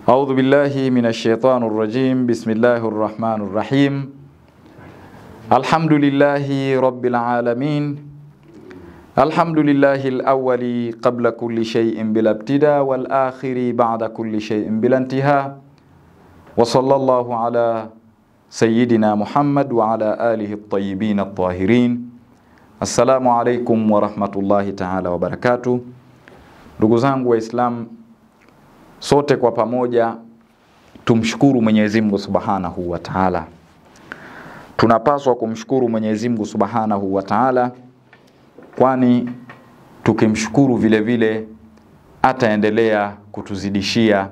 أعوذ بالله من الشيطان الرجيم. بسم الله الرحمن الرحيم. الحمد لله رب العالمين. الحمد لله الأول قبل كل شيء بلا ابتداء والآخر بعد كل شيء بلا انتهاء. وصلى الله على سيدنا محمد وعلى آله الطيبين الطاهرين. السلام عليكم ورحمة الله تعالى وبركاته. Ndugu zangu Waislamu, sote kwa pamoja tumshukuru Mwenyezi Mungu Subhanahu wa Ta'ala. Tunapaswa kumshukuru Mwenyezi Mungu Subhanahu wa Ta'ala, kwani tukimshukuru vile vile ataendelea kutuzidishia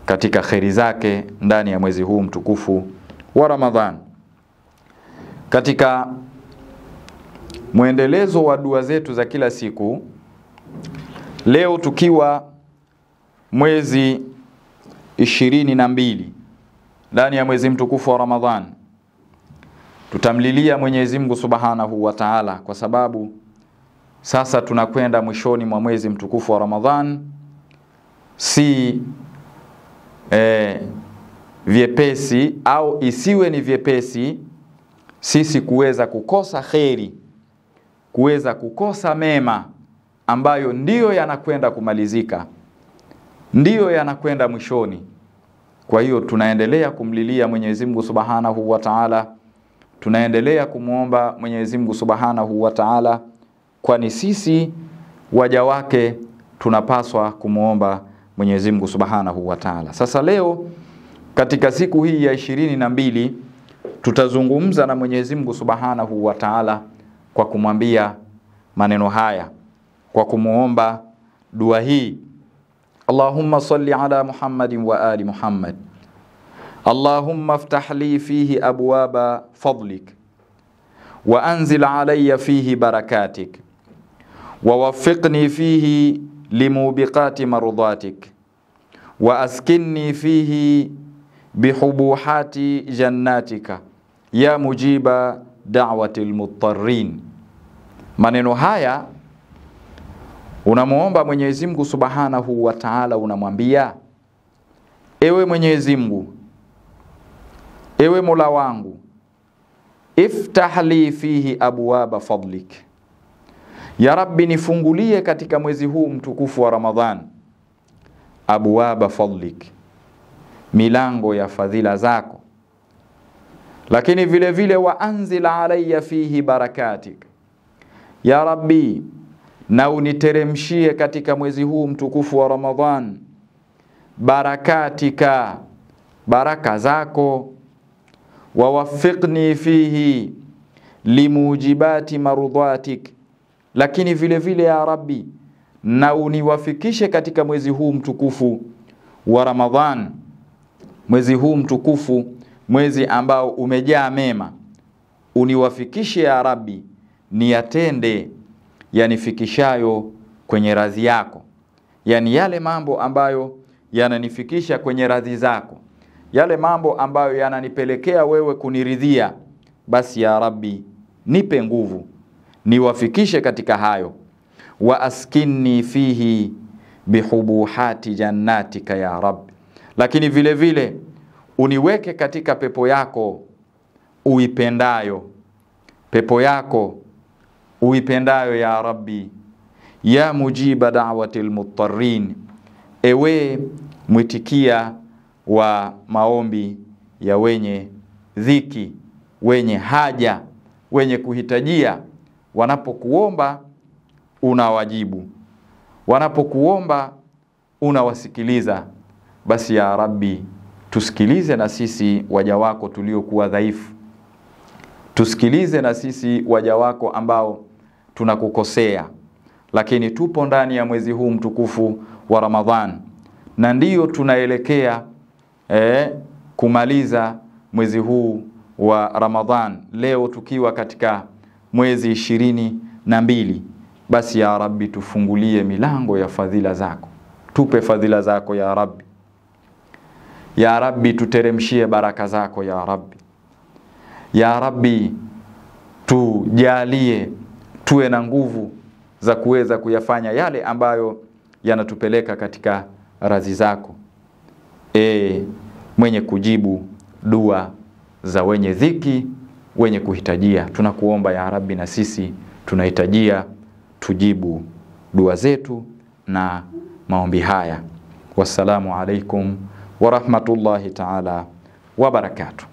katika kheri zake ndani ya mwezi huu mtukufu wa Ramadhan. Katika muendelezo wa dua zetu za kila siku, leo tukiwa mwezi 22 ndani ya mwezi mtukufu wa Ramadhan, tutamlilia Mwenyezi Mungu Subhanahu wa Ta'ala, kwa sababu sasa tunakwenda mwishoni mwa mwezi mtukufu wa Ramadhan. Si vyepesi au isiwe ni vyepesi sisi kuweza kukosa kheri, kuweza kukosa mema ambayo ndiyo yanakwenda kumalizika, ndiyo yanakwenda mwishoni. Kwa hiyo tunaendelea kumlilia Mwenyezi Mungu Subhanahu wa Ta'ala, tunaendelea kumuomba Mwenyezi Mungu Subhanahu wa Ta'ala, kwani sisi waja wake tunapaswa kumuomba Mwenyezi Mungu Subhanahu wa Ta'ala. Sasa leo katika siku hii ya 22 tutazungumza na Mwenyezi Mungu Subhanahu wa Ta'ala kwa kumwambia maneno haya, kwa kumuomba dua hii: Allahumma salli ala Muhammadin wa ali Muhammad. Allahumma iftah li fihi abwaba fadlik wa anzil alayya fihi barakatik wa waffiqni fihi limubiqati mardatik wa askinni fihi bihubuhati jannatika ya mujiba da'watil muttarrin. Maneno haya unamuomba Mwenyezi Mungu Subhanahu wa Ta'ala, unamwambia: ewe Mwenyezi Mungu, ewe Mola wangu, iftah li fihi abwaba fadlik, ya Rabbi nifungulie katika mwezi huu mtukufu wa Ramadhan abwaba fadlik, milango ya fadhila zako. Lakini vile vile wa anzil alayya fihi barakatik, ya Rabbi na uniteremshie katika mwezi huu mtukufu wa Ramadhan barakatika, baraka zako. Wa waffiqni fihi limujibati marudhatik, lakini vile vile ya Rabbi na uniwafikishe katika mwezi huu mtukufu wa Ramadhan, mwezi huu mtukufu, mwezi ambao umejaa mema, uniwafikishe ya Rabbi niyatende yanifikishayo kwenye radhi yako. Yani yale mambo ambayo yananifikisha kwenye radhi zako, yale mambo ambayo yananipelekea wewe kuniridhia, basi ya Rabbi nipe nguvu niwafikishe katika hayo. Wa askinni fihi bihubuhati jannatika ya Rabbi, lakini vile vile uniweke katika pepo yako uipendayo, pepo yako uipendayo ya Rabbi, ya mujiba da'watil muttarrin, ewe mwitikia wa maombi ya wenye dhiki, wenye haja, wenye kuhitajia. Wanapokuomba unawajibu, wanapokuomba unawasikiliza. Basi ya Rabbi tusikilize na sisi waja wako tuliokuwa dhaifu, tusikilize na sisi waja wako ambao tunakukosea, lakini tupo ndani ya mwezi huu mtukufu wa Ramadhan, na ndiyo tunaelekea kumaliza mwezi huu wa Ramadhan leo tukiwa katika mwezi 22. Basi ya Rabbi tufungulie milango ya fadhila zako, tupe fadhila zako ya Rabbi. Ya Rabbi tuteremshie baraka zako ya Rabbi. Ya Rabbi tujalie tuwe na nguvu za kuweza kuyafanya yale ambayo yanatupeleka katika radhi zako. mwenye kujibu dua za wenye dhiki, wenye kuhitajia. Tunakuomba ya Rabbi, na sisi tunahitajia, tujibu dua zetu na maombi haya. Wassalamu alaikum wa rahmatullahi ta'ala wa barakatuh.